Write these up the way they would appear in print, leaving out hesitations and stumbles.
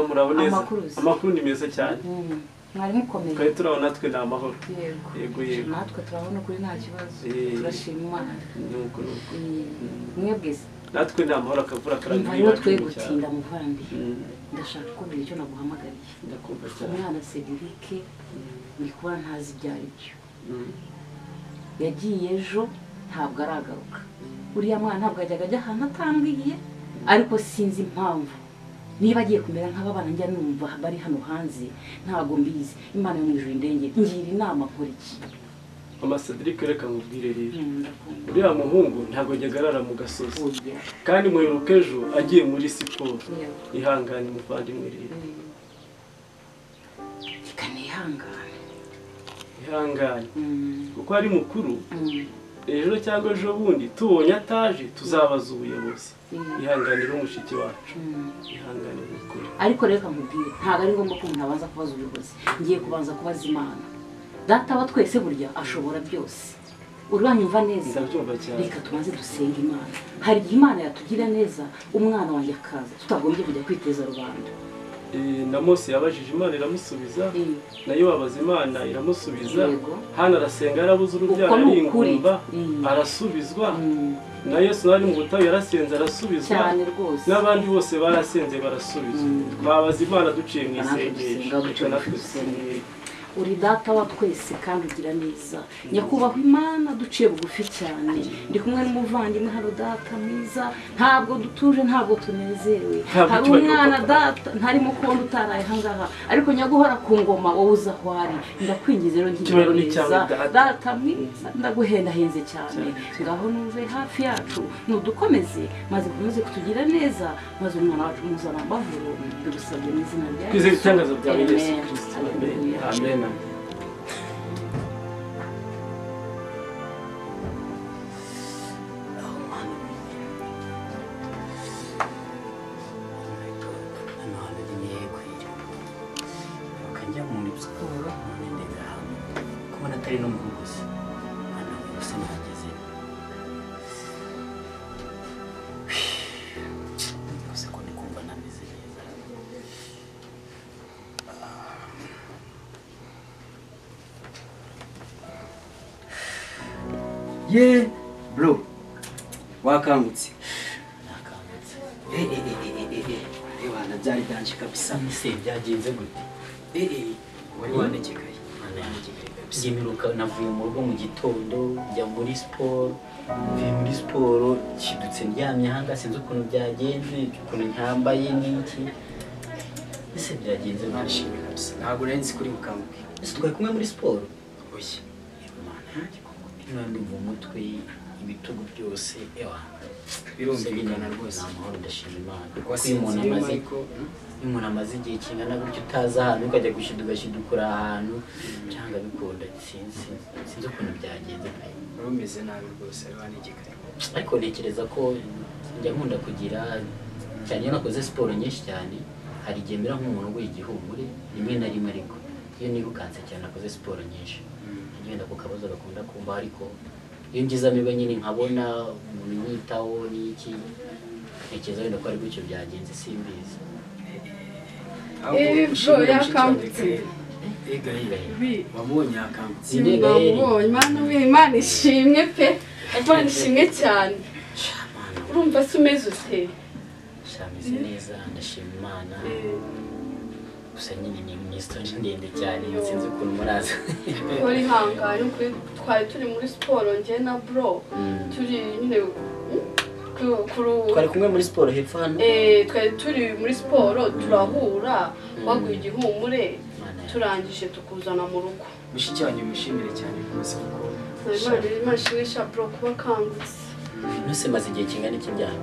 murabo neza amakuru ni meza cyane mwari mukomeye twari turabona natwe ni amahoro yego natwe turabona kuri nta kibazo turashima Imana nuko mwebwese natwe ni amahoro akavura karanga niba twe gutinda muvandi ndashaka kubwira icyo naguhamagariye ndakumva cyane umwana Cedric ni kuba ntazi ibyari byo yagiye ejo ntabwo aragaruka uriya mwana ntabwo ajyaga ajya ahantu atambwiye ariko sinzi impamvu niba agiye kumera nk'ababana njya numva bari hano hanze ntabwo mbizi Imana yo mu ijuru indenge ngira inama kora iki Mama Cedric reka nkubwire rero uriya muhungu ntabwo agarara mu gasozi kandi muheruka ejo agiye muri siporo ihangane muvandimwe rero ihangane kuko ari mukuru ejo cyangwa ejo bundi tubonye ataje tuzabaza ubuyobozi ihanganira umushiki wacu ihanganira ukuri ariko reka nkubwire ntabwo ari ngombwa ko umuntu abanza kubaza ubuyobozi ngiye kubanza kubaza Imana data wa twese burya ashobora byose uranyumva neza ndabyumva cyane reka tubanze dusenga Imana hari igihe Imana yatugira neza umwana wanjye akaza tutagombye kujya kwiteza rubanda na Mose yabajije Imana iramusubiza nayo babaza Imana iramusubiza hano arasenga yarabuze urubyaro aringumva arasubizwa na Yesu nari mu butayu yarasenze arasubizwa n'abandi bose barasenze barasubizwa twabaza Imana duciye mu isengesho uri data wa twese kandi ugira neza nyakubahwa Imana duciye bugufi cyane ndi kumwe n'umuvandimwe hano data mwiza ntabwo dutuje ntabwo tunezerewe hari umwana data ntarimo kubona utaraye hangaha ariko nyaguhora ku ngoma wowe uza aho ari ndakwingize rero ngira neza data mwiza ndaguhendahenze cyane ngaho nuve hafi yacu nudukomeze maze ukomeze kutugira neza maze umwana wacu muzana amahoro ndagusabye mu izina rya Yesu itangazo rya Yesu Kristo amen Ye bro wakangutse Ebana byari byanje kabisa mise byagenze gute wari wanegekaye Yimiruka navuye mu rugo mu gitondo njya muri sport mvuye muri sport kidutse ndyamye hanga sinzi ukuntu byagenze ukuntu nyambaye n'iki mise byagenze nashimye kabisa ntabwo renzi kuri bukanguke ese twari kumwe muri sport oya Imana mu mutwe ibitugu byose birumvikana rwose amahoro ndashima Imana kuko umuntu amaze igihe kingana gutyo utaza ahantu ukajya gushidugashidukura ahantu cyangwa bikunda sinzi ukuntu byagenze rumeze nabi rwose ari wanegekaye ariko ntekereza ko njya nkunda kugira cyane iyo nakoze siporo nyinshi cyane hari igihe mera nk'umuntu uguye igihumure rimwe na rimwe ariko iyo nirukanse cyane nakoze siporo nyinshi ngenda ku kabazo gakunda kumva ariko iyo ngize amibe nyine nkabona umuntu yitaho n'iki ntekereza wenda ko ari gutyo byagenze simbizi bro yakambutse wabonye yakambutse Imana ishimwe pe Imana ishimwe cyane urumva se umeze ute shameze neza ndashima Imana gusa nyine ni ministeri ndende cyane sinzi ukuntu muraza uri hangari twari turi muri siporo njye na bro turi nyine twari kumwe muri siporo hepfo hano twari turi muri siporo turahura waguye igihumure turangije tukuzana mu rugo mushiki wanyu mushimire cyane rwose kuko Imana ishimisha bro kuba kangutse nose maze igihe kingana iki byaha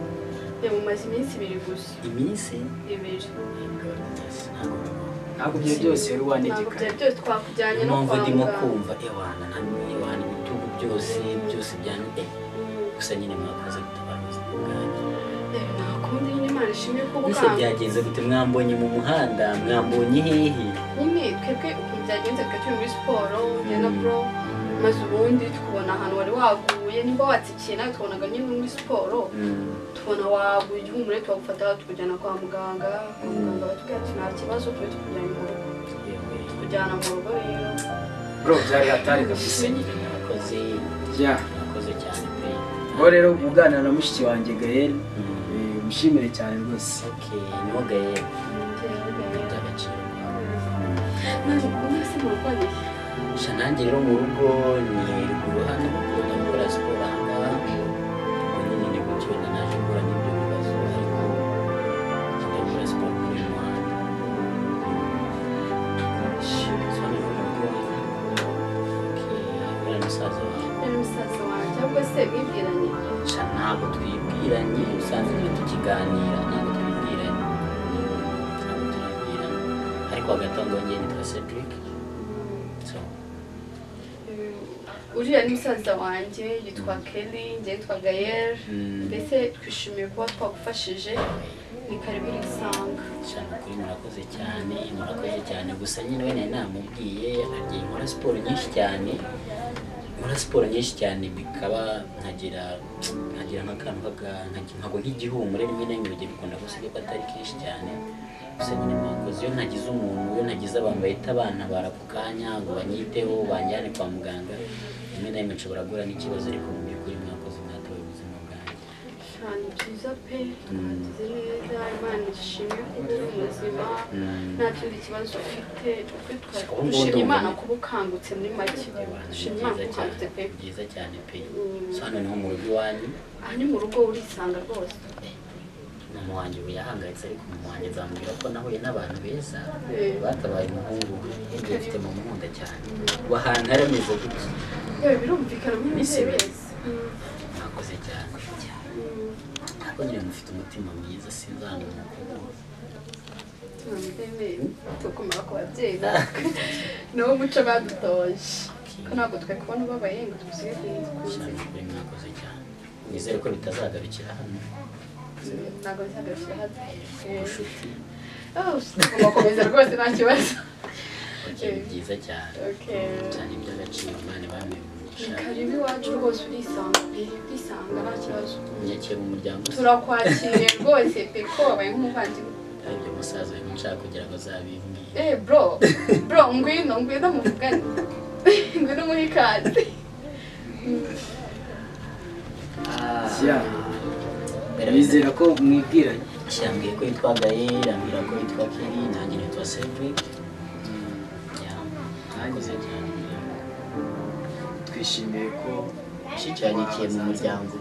mumaze iminsi 2 gusa iminsi 2 ntabwo byo byose yari wanegekaye ntabwo byose twakujyanye no kwanga ndimo kumva ewana nani ibitugu byose byane gusa nyine mwakoze gutabaza bwanjye nakundi nyine Imana ishimye ko bukanga byagenze gute mwambonye mu muhanda mwambonye hehe nyine twebwe ukuntu byagenze twe turi muri siporo njye na bro maze ubundi tukubona ahantu wari waguye nimba watsikiye nawe tubonaga nyine muri siporo tubona waguye igihumure tukagufata tukujyana kwa muganga batubwira ati nta kibazo tube tukujyana mu rugo tukujyana mu rugo rero bro byari hatari kabisa nakoze cyane pe bo rero uganira na mushiki wanjye Gael mushimire cyane rwose niho Gael nanjye rero mu rugo ni ruguru hano bakunda gukora siporo ahangaha nyine ni gutyo wenda naje gukora n'ibyo bibazo ariko ndakora siporo kuri uyu muhanda musaza wawe cyangwa se mwibwiranye ntabwo twibwiranye usanzwe nyine tukiganira ntabwo twibwiranye ariko hagati aho ngaho nitwa Cedric uriya ni musaza wanjye yitwa Kelly njye yitwa Gael mbese twishimiye kuba twagufashije ni karibu Isanga cyane kuri murakoze cyane gusa nyine we namubwiye agiye nkora siporo nyinshi cyane bikaba nkagira nk'akantu nkago nk'igihumure rimwe na rimwe bigiye bikunda gusiga ko atari kenshi cyane gusa nyine mwakoze iyo nagize umuntu iyo nagize abantu bahita abana barako kanya ngo banyiteho banjyane kwa muganga rimwe na rimwe nshobora guhura n'ikibazo ariko mu by'ukuri mwakoze mwatoye ubuzima bwanjye ni byiza pe twagize neza Imana ishimwe ko uri muzima nta kindi kibazo ufite dushimye Imana kuba ukangutse muri make dushimye Imana kuba ukangutse pe byiza cyane pe hano niho mu rugo iwanyu aha ni mu rugo urisanga rwose mama wanjye ubu yahangayitse ariko mama wanjye nzamubwira ko nahuye n'abantu beza batabaye umuhungu we ufite mu nkunda cyane ubu ahantu harameze gutya birumvikana nk'imeze beza mwakoze cyane ariko nyine mufite umutima mwiza sinzana umukobwa tukumara ku babyeyi natwe niwo muco badutoje ko ntabwo twe kubona ubabaye ngo tubusige cyane kuri mwakoze cyane nizere ko bitazagarukira hano ntabwo bizagarukira hano inshuti tugomba rwose nta kibazo ni byiza cyane cyane iby'agaciro Imana bamwe ni karibu iwacu rwose urisanga nta kibazo nyakira mu muryango turakwakiriye rwose pe ko wabaye nk'umuvandimwe ibyo musaza we nshaka kugira ngo azabimbwire bro ngwino muvugane ngwino muri kazi bizera ko mwibwiranye yambwiye ko yitwa Gael ambwira ko yitwa Kelly nanjye nitwa Cedric mwakoze cyane twishimiye ko yanyikiye mu muryango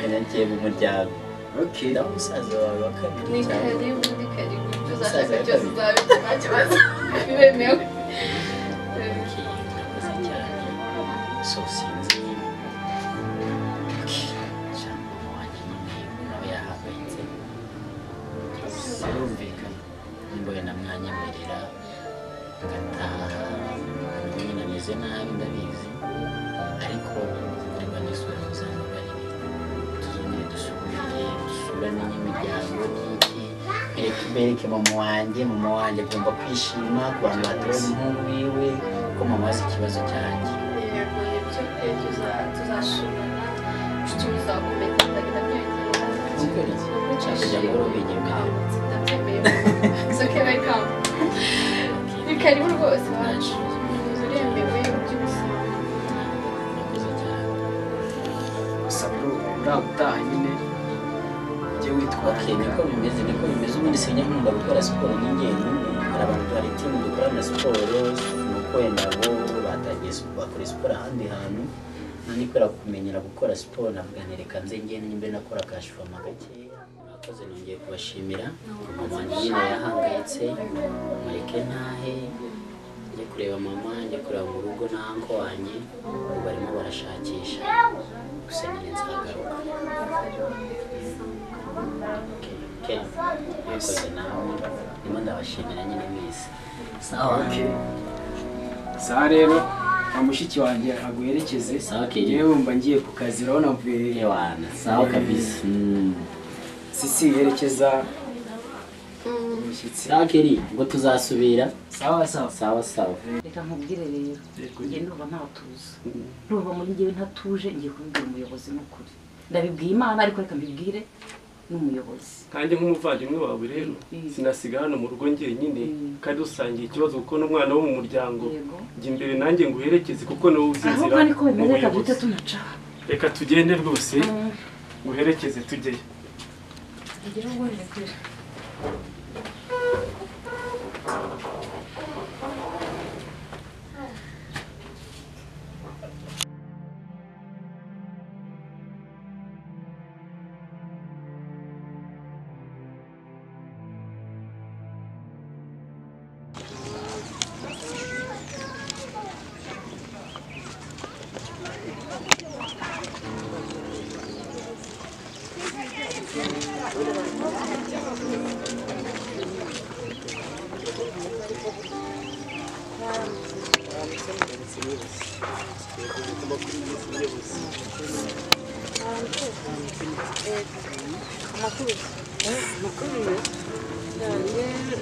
yanyikiye mu muryango nawe umusaza wawe wa kabiri ni karibu tuzashaka byose uzabona nta kibazo biremewe mwakoze cyane so sinzi mama wanjye nyine nawe yahangayitse birumvikana nimba wenda mwanyemerera ngataha nyine ameze nabi ndabizi ariko niba nisura muzambabarire tuzongere dusurane n'imiryango n'iki bereke mama wanjye agomba kwishima ku bantu batoye umuhungu wiwe ko mama azi ikibazo cyanjye yego ibyo pe tuzasurana inshuti muzakomeza ndagenda byongera cyakujya ngo ubinyemere soke welcome ni karibu rwose wacu uremewe by'ubusanga mwakoze cyane gusa bro uragutaha nyine ujye witwara niko bimeze ubundi sinya nkunda gukora siporo n'ingendo hari abantu bari timu dukorana siporo nuko wenda bo batangiye bakora siporo ahandi hantu nanikora kumenyera gukora siporo navuga ntereka nze ngende nimbe nakora kashifama gakeya mwakoze nongeye kubashimira mama wanjye nyine yahangayitse mureke ntahe njye kureba mama njye kureba mu rugo na anko wanjye ubu barimo barashakisha gusa nyine nzagaruka mwakoze nawe ndimo ndabashimira nyine mwese sawa rero mushiki wanjye aguherekeze yewe wumva ngiye ku kazi urabona mvuye sawa kabisa sisi yerekeza umushyitsi sawa Kelly ngo tuzasubira sawa sawa sawa sawa. reka nkubwire rero njye ndumva ntatuza ndumva muri njyewe ntatuje ngiye kubibwira umuyobozi n'ukuri ndabibwiye Imana ariko reka mbibwire n'umuyobozi kandi nk'umuvandimwe wawe rero sinasiga hano mu rugo njyenyine kandi usangiye ikibazo kuko n'umwana wo mu muryango njye imbere nanjye nguherekeze kuko niwe uzi inzira ahubwo niko bimeze reka duhite tunaca reka tugende rwose nguherekeze tujyeyo ngira ngo ndekere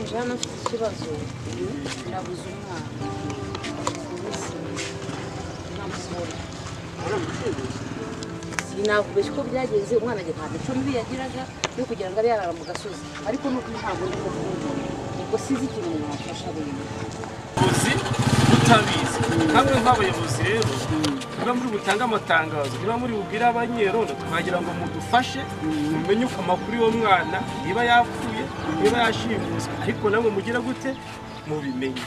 njana mfite ikibazo nabuze umwana sinakubeshya uko byagenze umwana ajya nta mico mibi yagiraga yo kugira ngo abe yarara mu gasozi ariko n'ubu ntabwo ndi kumwumva ubwo sinzi ikintu mwafasha rero uzi utabizi kamwe nk'abayobozi rero niba muri butange amatangazo niba muri bubwire abanyerondo twagira ngo mudufashe mumenye uko amakuru y'uwo mwana niba yapfuye niba yashimuswe ariko namwe mugira gute mubimenye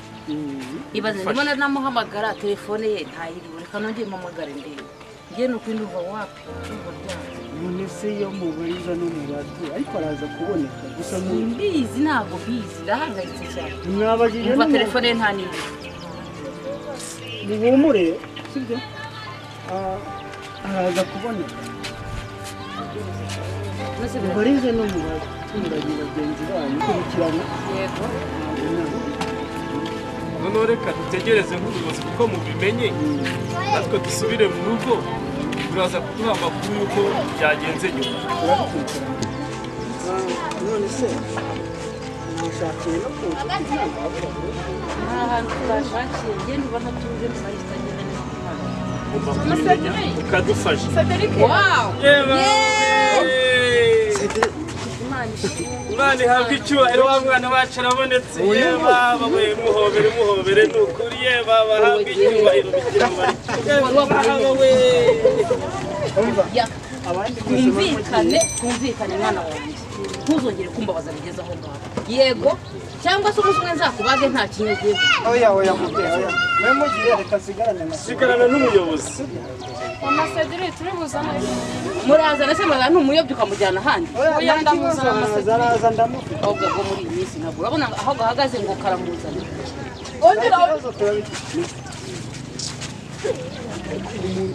ibaze ndibona namuhamagara telefone ye ntayiriwe reka nongeye mpamagare ndebe ngiye nuko ndumva wapi ndumva byanze none se yo mubariza no mu batu ariko araza kuboneka gusa mbizi ntabwo bizi ndahangayitse cyane mwabajije umva telefone ye nta niri muhumure sibyo araza kuboneka mubarize no mu baturage bagenzi banyu kurikirana yego noneho reka dutegereze nk'ubuyobozi kuko mubimenye natwe dusubire mu rugo turaza kuduha amakuru y'uko byagenze nyuma turabikurikirana none se mushakiye no kuza nta hantu twashakiye njye ndumva ntatuje ntahita ngenda n'umwana ugomba kubimenya ukadufasha Imana ihabwa icyubahiro wa mwana wacu arabonetse baba we muhobere ni ukuri baba habwa icyubahiro bigira baba we twumvikane mwana wanjye ntuzongere kumbabaza bigeze aho ngaho yego cyangwa se umunsi umwe nzakubage nta kinyagiro oya mubyeyi oya mwe mugiye reka sigarana n'umuyobozi amasederi turi buzana murazana se mwana n'umuyobye ukamujyana ahandi oya ndamuzana araza ndamufite ahubwo bwo muri iyi minsi ntabwo urabona aho gahagaze ngo karamuzana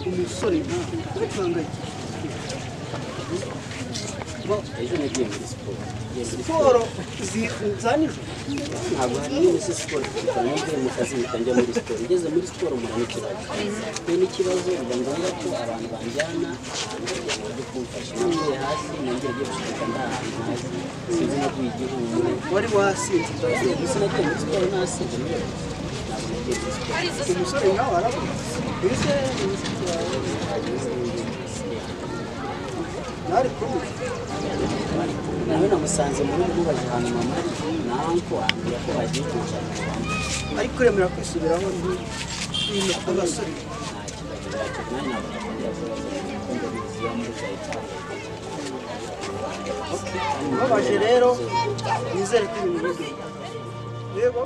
umusore ejo nagiye muri siporo zanije ntabwo hari n'imisi siporo kuko nagiye mu kazi njya muri siporo ngeze muri siporo mbona n'ikibazo n'ikibazo biba ngombwa ko abantu banjyana bajya kumfasha nagiye hasi nongera agiye gushaka ndahantu hasi sinzi no kwigihumure wari wasinze gusa nagiye muri siporo nasinze umusore nawe arabona mbese nari kumwe nawe namusanze muri mubaje ahantu mama nanko ambwira ko bagiye kwicara ariko remera kwisubiraho ndi abasore babaje rero nizere ko ibintu bigenda yego